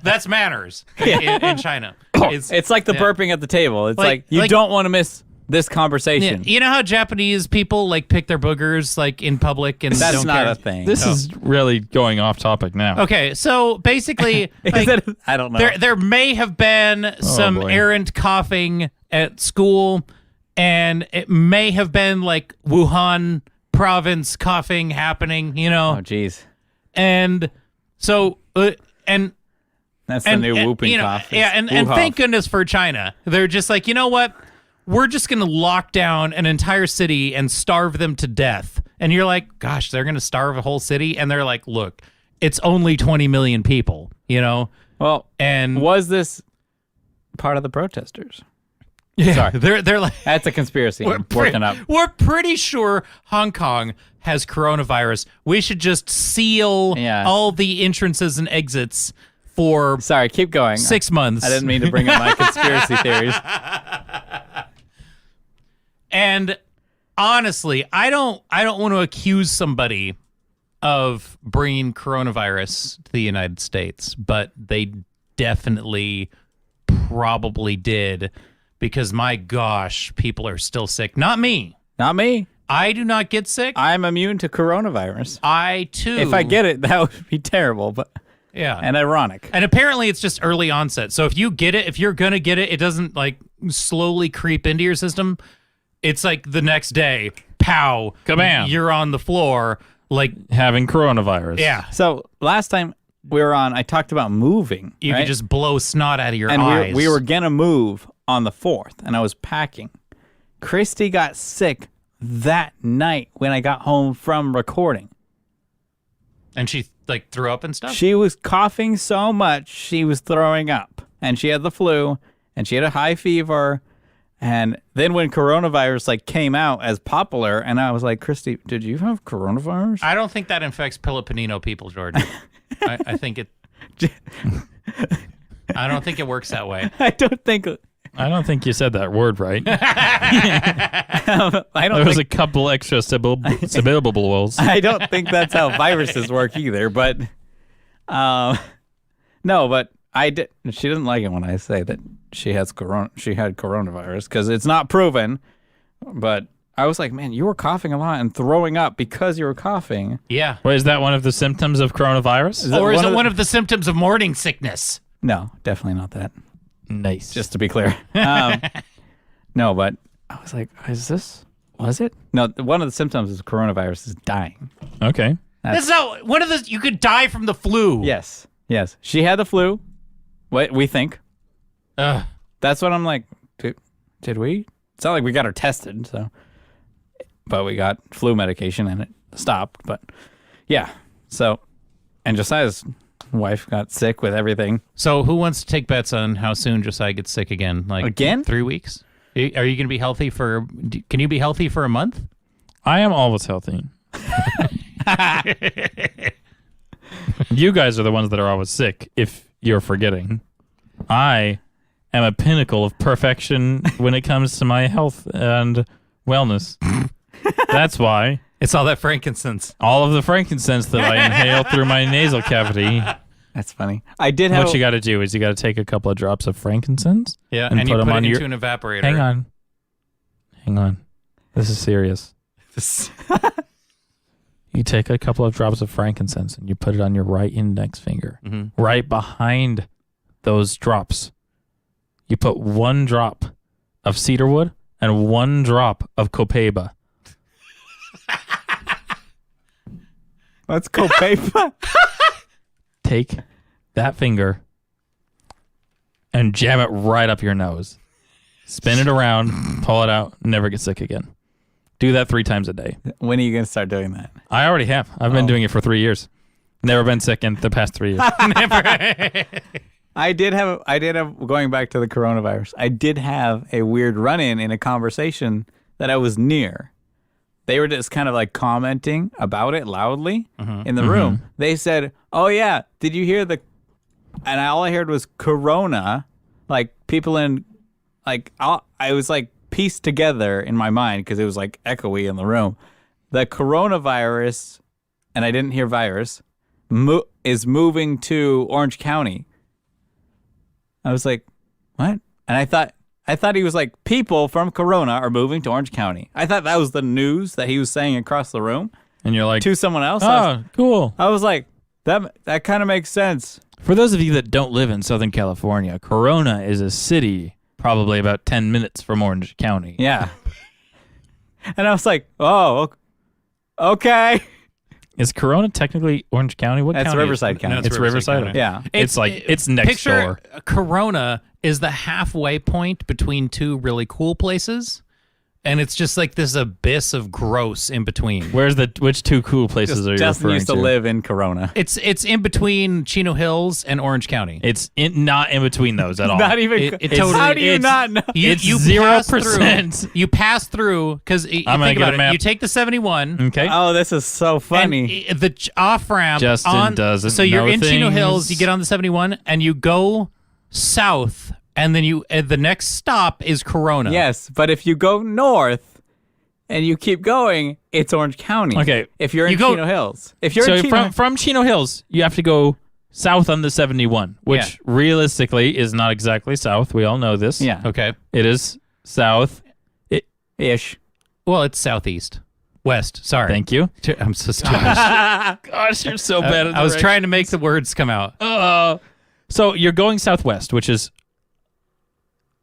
That's manners in China. It's like the burping at the table. It's like you don't want to miss this conversation. You know how Japanese people like pick their boogers like in public and That's don't not care? a thing. This is really going off topic now. Okay, so basically, like, I don't know. there may have been some boy. errant coughing at school, and it may have been like Wuhan province coughing happening, you know, Oh, jeez. and so and That's the new whooping you know, cough. yeah, and thank goodness for China. They're just like, you know what? We're just going to lock down an entire city and starve them to death. And you're like, gosh, they're going to starve a whole city? And they're like, look, it's only 20 million people, you know? Well, And was this part of the protesters? yeah, sorry. they're like, That's a conspiracy I'm working up. We're pretty sure Hong Kong has coronavirus. We should just seal Yes. all the entrances and exits for Sorry, keep going. 6 months. I didn't mean to bring up my conspiracy theories. And honestly, I don't want to accuse somebody of bringing coronavirus to the United States, but they definitely probably did, because my gosh, people are still sick. Not me. Not me. I do not get sick. I'm immune to coronavirus. I too. If I get it, that would be terrible, but yeah. and ironic. And apparently it's just early onset. So if you get it, if you're going to get it, it doesn't like slowly creep into your system. It's like the next day, pow, Kabam. you're on the floor. Like, Having coronavirus. yeah, So last time we were on, I talked about moving. you right? could just blow snot out of your and eyes. we were gonna move on the 4th, and I was packing. Christy got sick that night when I got home from recording. And she like threw up and stuff? She was coughing so much she was throwing up, and she had the flu, and she had a high fever. And then when coronavirus like came out as popular, and I was like, Christy, did you have coronavirus? I don't think that infects Filipino people, Jordan. I think it... I don't think it works that way. I don't think. I don't think you said that word right. I There don't was think. a couple extra syllables. I don't think that's how viruses work either. But, no, but I did. She didn't like it when I say that she has She had coronavirus because it's not proven. But I was like, man, you were coughing a lot and throwing up because you were coughing. Yeah. Wait, is that one of the symptoms of coronavirus? Or is it one of one of the symptoms of morning sickness? No, definitely not that. Nice. Just to be clear. No, but I was like, was it? No, one of the symptoms of coronavirus is dying. Okay. That's not one of the... You could die from the flu. Yes. She had the flu. What we think. Ugh. That's what I'm like, did we? It's not like we got her tested, so. But we got flu medication and it stopped. But yeah. So, and Josiah's wife got sick with everything. So who wants to take bets on how soon Josiah gets sick again? Like Again? 3 weeks? Are you going to be healthy for... Can you be healthy for a month? I am always healthy. You guys are the ones that are always sick, if you're forgetting. I am a pinnacle of perfection when it comes to my health and wellness. That's why It's all that frankincense. all of the frankincense that I inhale through my nasal cavity, That's funny. I did have. what you got to do is you got to take a couple of drops of frankincense. Yeah, And and you put put 'em it on into your- an evaporator. Hang on. This is serious. You take a couple of drops of frankincense and you put it on your right index finger. Mm-hmm. Right behind those drops, you put 1 drop of cedarwood and 1 drop of copaiba. Let's go paper. Take that finger and jam it right up your nose. Spin it around, pull it out, never get sick again. Do that 3 times a day. When are you gonna start doing that? I already have. I've been doing it for 3 years. Never been sick in the past 3 years. I did have going back to the coronavirus. I did have a weird run-in in a conversation that I was near. They were just kind of like commenting about it loudly in the room. They said, "Oh yeah, did you hear the?" And all I heard was Corona, like people in, like I was like pieced together in my mind because it was like echoey in the room. The coronavirus, and I didn't hear virus, is moving to Orange County. I was like, what? And I thought he was like, people from Corona are moving to Orange County. I thought that was the news that he was saying across the room And you're like, to someone else. oh, cool. I was like, that kind of makes sense. For those of you that don't live in Southern California, Corona is a city probably about 10 minutes from Orange County. Yeah. And I was like, oh, okay. Is Corona technically Orange County? What That's county? Riverside County. No, It's Riverside. County. Yeah. It's next Picture door. Corona is the halfway point between two really cool places, and it's just like this abyss of gross in between. Which 2 cool places are you Justin referring used to live in Corona. It's in between Chino Hills and Orange County. It's not in between those at all. Not even. It totally- How do you it's- not know? It's pass 0%. through- You pass through because I'm gonna think get about a map. it. You take the 71. Okay. Oh, this is so funny. And the off ramp. Justin doesn't So you're know in Chino Hills. things. You get on the 71 and you go south, and then the next stop is Corona. Yes, but if you go north and you keep going, it's Orange County. Okay. If you're in You go- Chino Hills. If you're So in Chino from Chino Hills, you have to go south on the 71, which Yeah. realistically is not exactly south. We all know this. Yeah. Okay. It is south. Ish. Well, it's southeast. West. Sorry. Thank you. I'm so stupid. Gosh, you're so bad at I was directions. trying to make the words come out. So you're going southwest, which is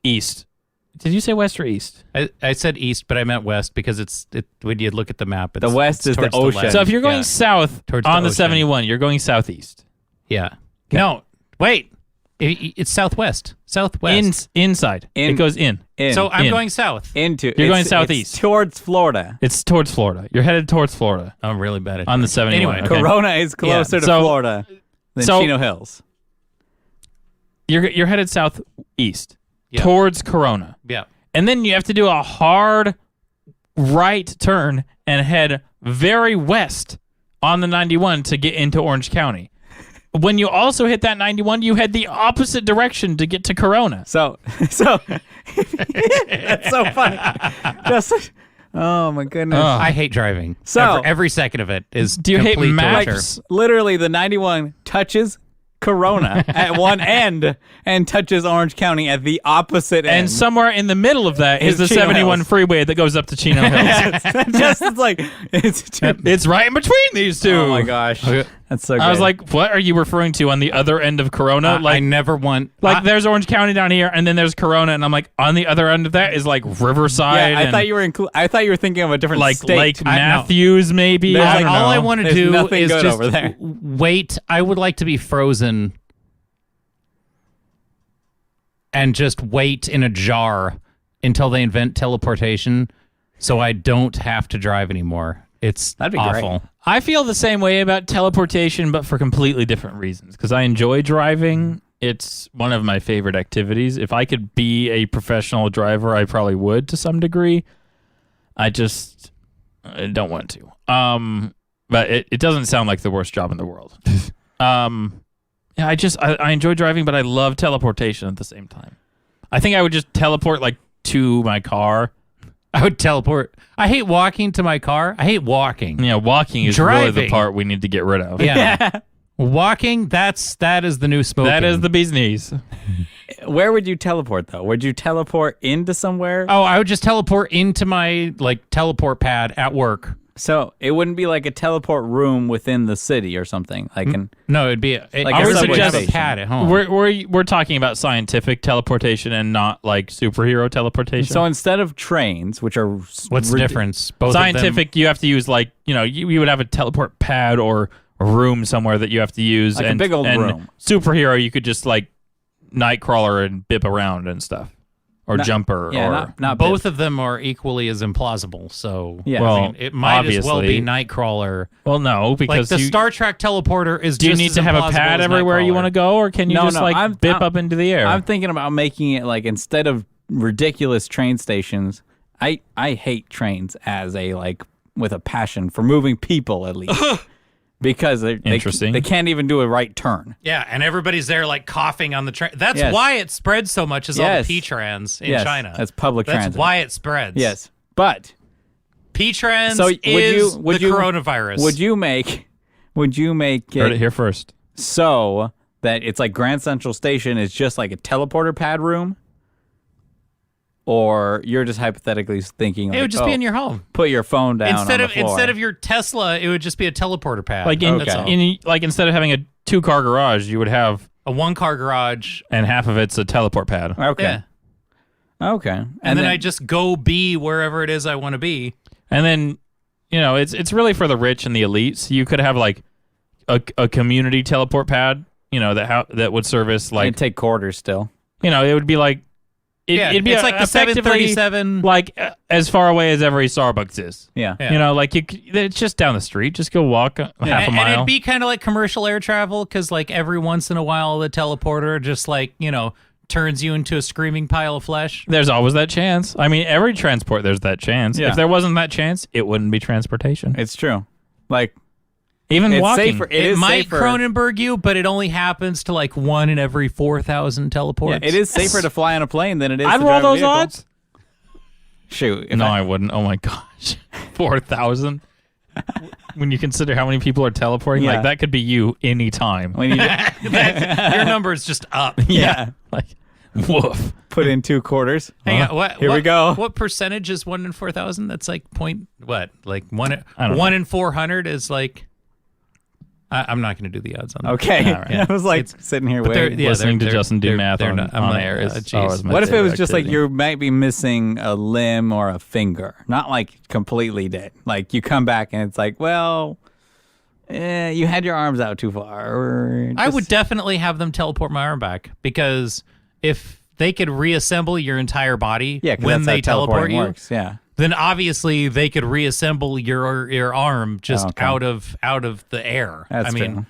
east. Did you say west or east? I said east, but I meant west because when you look at the map, it's, The west it's is the towards ocean. So if you're going Yeah. south Towards on the the ocean. 71, you're going southeast. Yeah. No, wait. It's southwest. Southwest. Inside. In- It goes in. So I'm in. going south. Into. You're going it's southeast. towards Florida. It's towards Florida. You're headed towards Florida I'm really bad at on the that. 71. Anyway, okay. Corona is closer to So- Florida than so- Chino Hills. You're headed southeast Yeah. towards Corona. Yeah. And then you have to do a hard right turn and head very west on the 91 to get into Orange County. When you also hit that 91, you head the opposite direction to get to Corona. So that's so funny. Just, oh my goodness. I hate driving. So- every second of it is Do you hate complete maps? torture. Literally, the 91 touches Corona at one end and touches Orange County at the opposite end. And somewhere in the middle of that is Is the Chino 71 Hills. freeway that goes up to Chino Hills. just it's like it's. It's right in between these two. Oh my gosh, that's so good. I was like, what are you referring to on the other end of Corona? I never want. There's Orange County down here, and then there's Corona, and I'm like, on the other end of that is like Riverside. yeah, I and thought you were I thought you were thinking of a different like state. Lake I know. Matthews, maybe. There's I like- don't all know. I want to There's do nothing is good just over there. wait. I would like to be frozen and just wait in a jar until they invent teleportation, so I don't have to drive anymore. It's That'd be awful. great. I feel the same way about teleportation, but for completely different reasons. Because I enjoy driving. It's one of my favorite activities. If I could be a professional driver, I probably would to some degree. I don't want to. But it doesn't sound like the worst job in the world. Yeah, I enjoy driving, but I love teleportation at the same time. I think I would just teleport like to my car. I would teleport. I hate walking to my car. I hate walking. Yeah, walking is really the Driving. part we need to get rid of. Yeah. Walking, that is the new smoking. That is the bee's knees. Where would you teleport though? Would you teleport into somewhere? Oh, I would just teleport into my teleport pad at work. So it wouldn't be like a teleport room within the city or something. Like an No, it'd be Like I a would subway have a station. pad at home. We're talking about scientific teleportation and not like superhero teleportation. so instead of trains, which are What's the difference? Both scientific, you have to use like you would have a teleport pad or a room somewhere that you have to use, Like a and big old and room. Superhero, you could just like Nightcrawler and bip around and stuff. or jumper Yeah, or not Both Biff. of them are equally as implausible. So Yeah. Well, I mean, it might as well be obviously. Nightcrawler. well, no, Like because the you, Star Trek teleporter is. do you just need as to have a implausible pad as everywhere you Nightcrawler. want to go, or can you No, just no, like bip up into the air? I'm thinking about making it like instead of ridiculous train stations. I hate trains as a like with a passion for moving people at least because Interesting. they can't even do a right turn. Yeah, and everybody's there like coughing on the train. That's Yes. why it spreads so much. Is all Yes. the P-trans in Yes, China. that's public That's transit. why it spreads. Yes, but P-trans so is would the you coronavirus. Would you make Heard it here first. so that it's like Grand Central Station is just like a teleporter pad room? Or you're just hypothetically thinking like, It would just be in your home. put your phone down Instead on of the floor. instead of your Tesla, it would just be a teleporter pad. Like in, Okay. instead of having a 2-car garage, you would have, a 1-car garage. and half of it's a teleport pad. Okay. Yeah. Okay. And then I just go be wherever it is I want to be. And then, it's really for the rich and the elites. You could have like a community teleport pad, that would service I'd like, take quarters still. it would be like, it'd be it's like the effectively 737. like as far away as every Starbucks is. Yeah. Yeah. Like it's just down the street. Just go walk half a and mile. it'd be kind of like commercial air travel because like every once in a while the teleporter just like turns you into a screaming pile of flesh. There's always that chance. I mean, every transport, there's that chance. Yeah. If there wasn't that chance, it wouldn't be transportation. It's true. Like Even it's walking. safer. It is might safer. Cronenberg you, but it only happens to like 1 in every 4,000 teleports. Yeah, it is safer to fly on a plane than it is I'd to roll drive a those vehicle. odds. Shoot. If No, I wouldn't. Oh my gosh, 4,000. When you consider how many people are teleporting, Yeah. like that could be you anytime. when you Your number is just up. yeah. Like, woof. Put in 2 quarters. Hang on, what, Here we what- go. What percentage is 1 in 4,000? That's like point what? Like one I don't know. 1 in 400 is like. I'm not going to do the odds on that. Okay. All right. I was like It's- sitting here But they're, waiting. yeah, Listening to they're- Justin do they're- math they're on not- I'm on not- air is geez. always my What if it was favorite just like activity. you might be missing a limb or a finger? Not like completely dead. Like you come back and it's like, well, you had your arms out too far. Or I just- would definitely have them teleport my arm back because if they could reassemble your entire body yeah, 'cause when that's they how teleport teleporting you, works. Yeah. then obviously they could reassemble your arm just Okay. out of the air. That's I mean, true.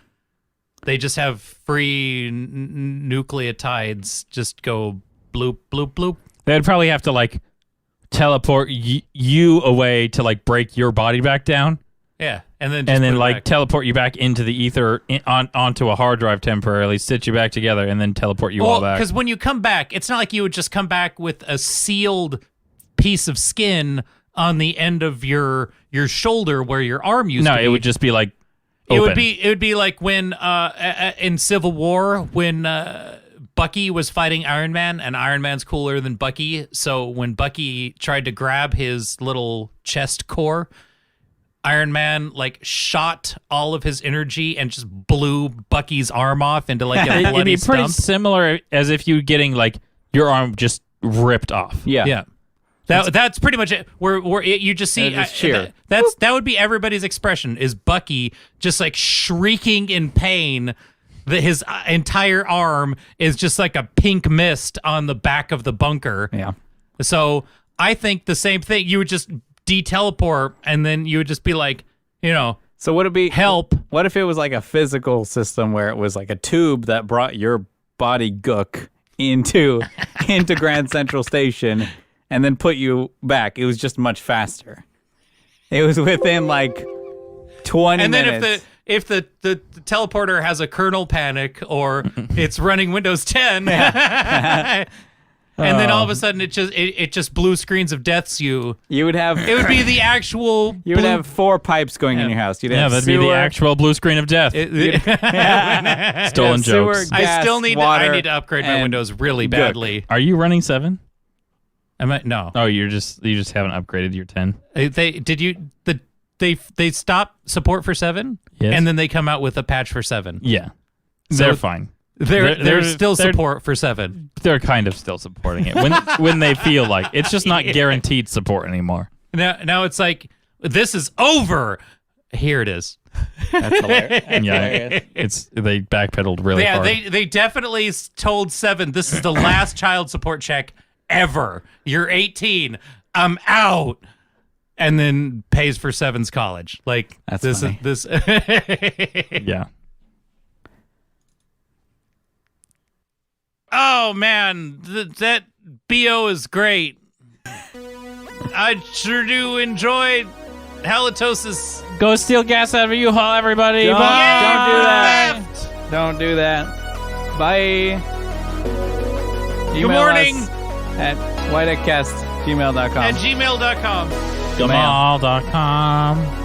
they just have free nucleotides just go bloop bloop bloop. They'd probably have to like teleport you away to like break your body back down, Yeah, and then and then put it like back. teleport you back into the ether onto a hard drive temporarily, stitch you back together, and then teleport you all Well, back. because when you come back, it's not like you would just come back with a sealed piece of skin on the end of your shoulder where your arm used No, to be. it would just be like It open. would be like when in Civil War when Bucky was fighting Iron Man, and Iron Man's cooler than Bucky. So when Bucky tried to grab his little chest core, Iron Man like shot all of his energy and just blew Bucky's arm off into like a It'd bloody be pretty stump. similar as if you getting like your arm just ripped off. Yeah. Yeah. That's pretty much it. Where you just see just cheer. that would be everybody's expression is Bucky just like shrieking in pain that his entire arm is just like a pink mist on the back of the bunker. Yeah. So I think the same thing. You would just de-teleport and then you would just be like, So would it be help. What if it was like a physical system where it was like a tube that brought your body gook into Grand Central Station and then put you back? It was just much faster. It was within like 20 And then minutes. if the teleporter has a kernel panic or it's running Windows 10, and then all of a sudden it just blue screens of deaths you. You would have It would be the actual. you would have 4 pipes going in your house. You'd Yeah, have that'd be the sewer, actual blue screen of death. Stolen sewer, jokes. I gas, still need. water, I need to upgrade my and Windows really gook. badly. Are you running 7? No. Oh, you just haven't upgraded your 10. They stop support for 7, Yes. and then they come out with a patch for 7. Yeah, So they're fine. There's still they're- support for 7. They're kind of still supporting it when they feel like it's just not guaranteed support anymore. Now it's like this is over. Here it is. That's hilarious. Yeah, they backpedaled really Yeah, hard. they definitely told 7 this is the last child support check ever. You're 18. I'm out. And then pays for Seven's college. Like, That's this funny. is this. Yeah. Oh man, that BO is great. I sure do enjoy halitosis. Go steal gas out of a U-Haul, everybody. Don't, Bye. don't do that. Don't do that. Bye. Good morning. At YDEKcast@gmail.com. At gmail.com. Gamal.com.